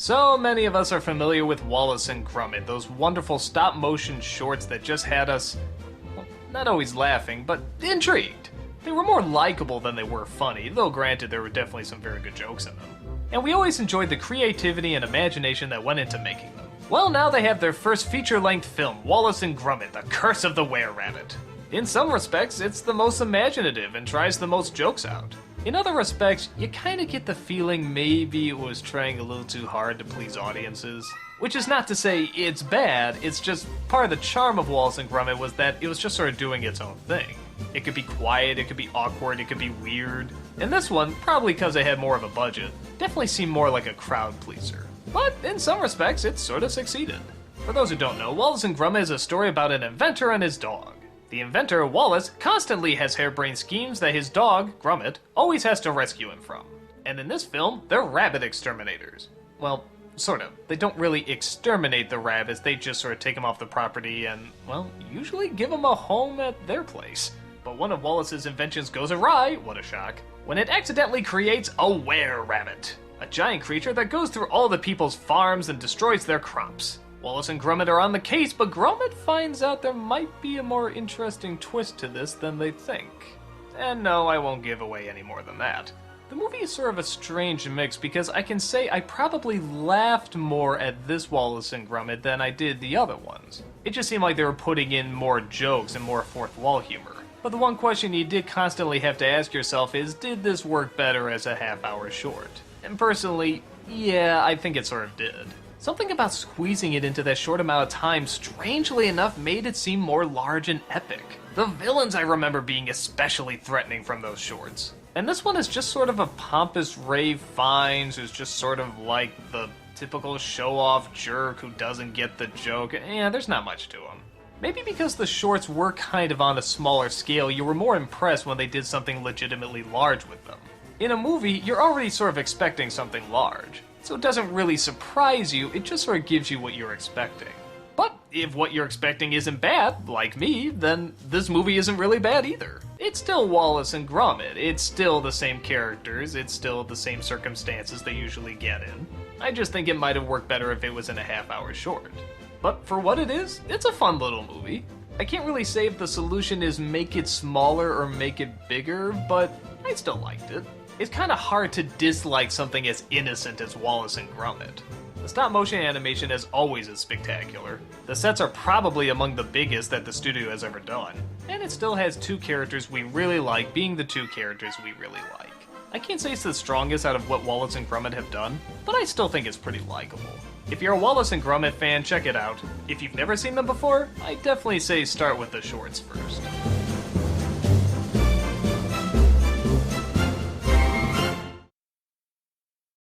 So many of us are familiar with Wallace and Gromit, those wonderful stop-motion shorts that just had us, well, not always laughing, but intrigued. They were more likable than they were funny, though granted there were definitely some very good jokes in them. And we always enjoyed the creativity and imagination that went into making them. Well, now they have their first feature-length film, Wallace and Gromit, The Curse of the Were-Rabbit. In some respects, it's the most imaginative and tries the most jokes out. In other respects, you kinda get the feeling maybe it was trying a little too hard to please audiences. Which is not to say it's bad, it's just part of the charm of Wallace and Gromit was that it was just sort of doing its own thing. It could be quiet, it could be awkward, it could be weird. And this one, probably because it had more of a budget, definitely seemed more like a crowd pleaser. But in some respects, it sort of succeeded. For those who don't know, Wallace and Gromit is a story about an inventor and his dog. The inventor, Wallace, constantly has harebrained schemes that his dog, Gromit, always has to rescue him from. And in this film, they're rabbit exterminators. Well, sort of. They don't really exterminate the rabbits, they just sort of take them off the property and, well, usually give them a home at their place. But one of Wallace's inventions goes awry, what a shock, when it accidentally creates a were-rabbit. A giant creature that goes through all the people's farms and destroys their crops. Wallace and Gromit are on the case, but Gromit finds out there might be a more interesting twist to this than they think. And no, I won't give away any more than that. The movie is sort of a strange mix because I can say I probably laughed more at this Wallace and Gromit than I did the other ones. It just seemed like they were putting in more jokes and more fourth wall humor. But the one question you did constantly have to ask yourself is, did this work better as a half-hour short? And personally, yeah, I think it sort of did. Something about squeezing it into that short amount of time, strangely enough, made it seem more large and epic. The villains I remember being especially threatening from those shorts. And this one is just sort of a pompous Ray Fiennes who's just sort of like the typical show-off jerk who doesn't get the joke. Yeah, there's not much to him. Maybe because the shorts were kind of on a smaller scale, you were more impressed when they did something legitimately large with them. In a movie, you're already sort of expecting something large. So it doesn't really surprise you, it just sort of gives you what you're expecting. But if what you're expecting isn't bad, like me, then this movie isn't really bad either. It's still Wallace and Gromit, it's still the same characters, it's still the same circumstances they usually get in. I just think it might have worked better if it was in a half-hour short. But for what it is, it's a fun little movie. I can't really say if the solution is make it smaller or make it bigger, but I still liked it. It's kind of hard to dislike something as innocent as Wallace and Gromit. The stop-motion animation as always is spectacular. The sets are probably among the biggest that the studio has ever done. And it still has two characters we really like being the two characters we really like. I can't say it's the strongest out of what Wallace and Gromit have done, but I still think it's pretty likable. If you're a Wallace and Gromit fan, check it out. If you've never seen them before, I definitely say start with the shorts first.